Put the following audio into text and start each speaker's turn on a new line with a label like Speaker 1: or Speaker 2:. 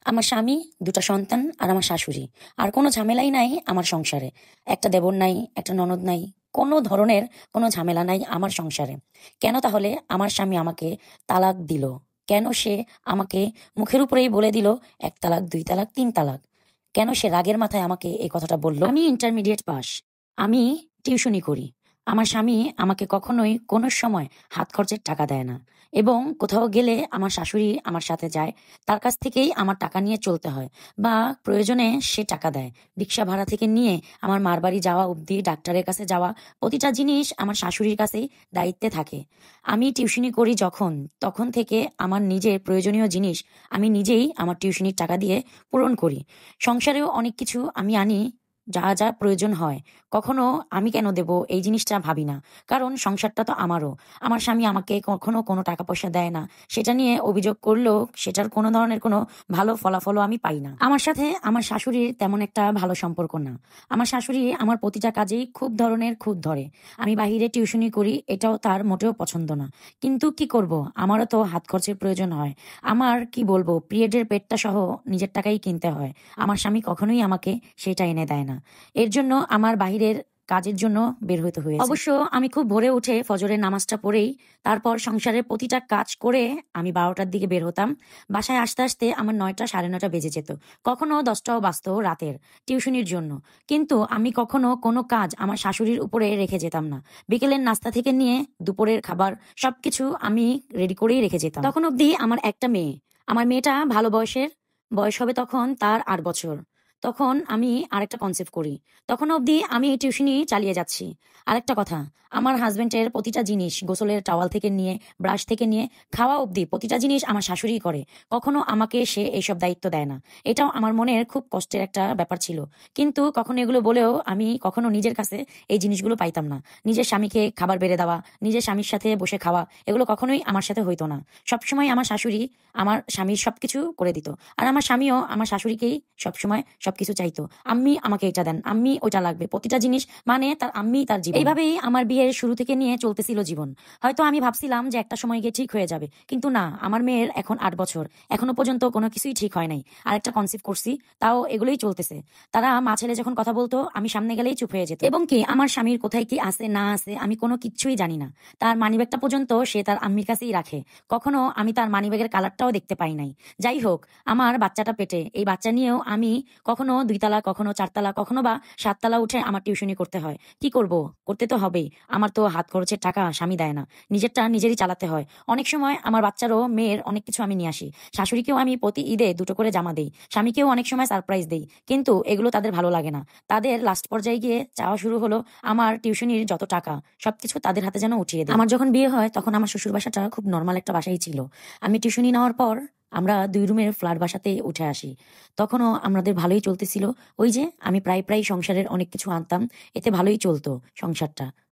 Speaker 1: আমার স্বামী, ২ টা সন্তান আর আমার শাশুড়ি। আর কোনো ঝামেলাই নাই আমার সংসারে। একটা দেবর নাই, একটা ননদ নাই। কোনো ধরনের কোনো ঝামেলা নাই আমার সংসারে। কেন তাহলে আমার স্বামী আমাকে তালাক দিল? কেন সে আমাকে মুখের উপরেই বলে দিল ১ তালাক, ২ তালাক, ৩ তালাক? কেন সে রাগের মাথায় আমাকে এই কথাটা বলল? আমি ইন্টারমিডিয়েট পাস। আমি টিউশনি করি। আমার স্বামী আমাকে কখনোই কোনো সময় হাত খরচের টাকা দেয় না। এবং কোথাও গেলে আমার শাশুড়ি আমার সাথে যায়। তার কাছ থেকেই আমার টাকা নিয়ে চলতে হয় বা প্রয়োজনে সে টাকা দেয়। রিক্সা ভাড়া থেকে নিয়ে আমার মার বাড়ি যাওয়া অবধি, ডাক্তারের কাছে যাওয়া, প্রতিটা জিনিস আমার শাশুড়ির কাছেই দায়িত্বে থাকে। আমি টিউশনি করি যখন, তখন থেকে আমার নিজের প্রয়োজনীয় জিনিস আমি নিজেই আমার টিউশনির টাকা দিয়ে পূরণ করি। সংসারেও অনেক কিছু আমি আনি, যা প্রয়োজন হয়। কখনো আমি কেন দেব এই জিনিসটা ভাবি না। কারণ সংসারটা তো আমারও। আমার স্বামী আমাকে কখনো কোনো টাকা পয়সা দেয় না। সেটা নিয়ে অভিযোগ করলেও সেটার কোনো ধরনের কোনো ভালো ফলাফলও আমি পাই না। আমার সাথে আমার শাশুড়ির তেমন একটা ভালো সম্পর্ক না। আমার শাশুড়ি আমার প্রতিটা কাজেই খুব ধরনের খুঁত ধরে। আমি বাহিরে টিউশনি করি, এটাও তার মোটেও পছন্দ না। কিন্তু কি করব? আমারও তো হাত খরচের প্রয়োজন হয়। আমার কি বলবো, পিরিয়ডের পেটটা সহ নিজের টাকাই কিনতে হয়। আমার স্বামী কখনোই আমাকে সেটা এনে দেয় না। এর জন্য আমার বাহিরের কাজের জন্য বের হতে হয়েছে। অবশ্য আমি খুব ভোরে উঠে ফজরের নামাজটা পড়েই তারপর সংসারের প্রতিটা কাজ করে আমি ১২টার দিকে বের হতাম। বাসায় আসতে আসতে আমার ৯টা, ৯:৩০ বেজে যেত। কখনো ১০টাও বাজতো রাতের, টিউশনির জন্য। কিন্তু আমি কখনো কোনো কাজ আমার শাশুড়ির উপরে রেখে যেতাম না। বিকেলের নাস্তা থেকে নিয়ে দুপুরের খাবার সবকিছু আমি রেডি করেই রেখে যেতাম। তখন অবধি আমার একটা মেয়ে। আমার মেয়েটা ভালো বয়সের, বয়স হবে তখন তার ৮ বছর। তখন আমি আরেকটা কনসেপ্ট করি। তখন অবধি আমি টিউশনি চালিয়ে যাচ্ছি। আরেকটা কথা, আমার হাসব্যান্ডের প্রতিটা জিনিস, গোসলের টাওয়াল থেকে নিয়ে, ব্রাশ থেকে নিয়ে, খাওয়া অবধি প্রতিটা জিনিস আমার শাশুড়িই করে। কখনো আমাকে সে এইসব দায়িত্ব দেয় না। এটাও আমার মনের খুব কষ্টের একটা ব্যাপার ছিল। কিন্তু কখনো এগুলো বলেও আমি কখনো নিজের কাছে এই জিনিসগুলো পাইতাম না। নিজের স্বামীকে খাবার বেড়ে দেওয়া, নিজের স্বামীর সাথে বসে খাওয়া, এগুলো কখনোই আমার সাথে হইতো না। সবসময় আমার শাশুড়ি আমার স্বামীর সবকিছু করে দিত। আর আমার স্বামীও আমার শাশুড়িকেই সবসময় সবকিছু চাইতো। আম্মি আমাকে এটা দেন, আম্মি ওইটা লাগবে। প্রতিটা জিনিস মানে তার আম্মি তার জীবন। এইভাবেই আমার বিয়ের শুরু থেকে নিয়ে চলতেছিল জীবন। হয়তো আমি ভাবছিলাম যে একটা সময় গিয়ে ঠিক হয়ে যাবে। কিন্তু না, আমার মেয়ের এখন ৮ বছর। এখনো পর্যন্ত কোনো কিছুই ঠিক হয় নাই। আরেকটা কনসিভ করছি, তাও এগুলোই চলতেছে। তারা মা ছেলে যখন কথা বলতো আমি সামনে গেলেই চুপ হয়ে যেত। এবং কি আমার স্বামীর কোথায় কি আছে না আছে আমি কোনো কিচ্ছুই জানি না। তার মানিব্যাগটা পর্যন্ত সে তার আম্মির কাছেই রাখে। কখনো আমি তার মানিব্যাগের কালারটাও দেখতে পাই নাই। যাই হোক, আমার বাচ্চাটা পেটে, এই বাচ্চা নিয়েও আমি কখনো ২ তালা, কখনো ৪ তালা, কখনো বা ৭ তালা উঠে আমার টিউশনি করতে হয়। কি করব? করতে তো হবেই। আমার তো হাত খরচের টাকা স্বামী দেয় না। নিজেরটা নিজেরই চালাতে হয়। অনেক সময় আমার বাচ্চারও, মেয়ের অনেক কিছু আমি নিয়ে আসি। শাশুড়িকেও আমি প্রতি ঈদে ২ টো করে জামা দেই। স্বামীকেও অনেক সময় সারপ্রাইজ দেই। কিন্তু এগুলো তাদের ভালো লাগে না। তাদের লাস্ট পর্যায়ে গিয়ে চাওয়া শুরু হলো আমার টিউশনির যত টাকা সবকিছু তাদের হাতে যেন উঠিয়ে দেয়। আমার যখন বিয়ে হয় তখন আমার শ্বশুর বাসাটা খুব নরমাল একটা বাসাই ছিল। আমি টিউশনি নেওয়ার পর আমরা ২ রুমের ফ্ল্যাট বাসাতে উঠে আসি। তখনও আমাদের ভালোই চলতেছিল। ওই যে আমি প্রায় সংসারের অনেক কিছু আনতাম। এতে ভালোই চলতো সংসারটা।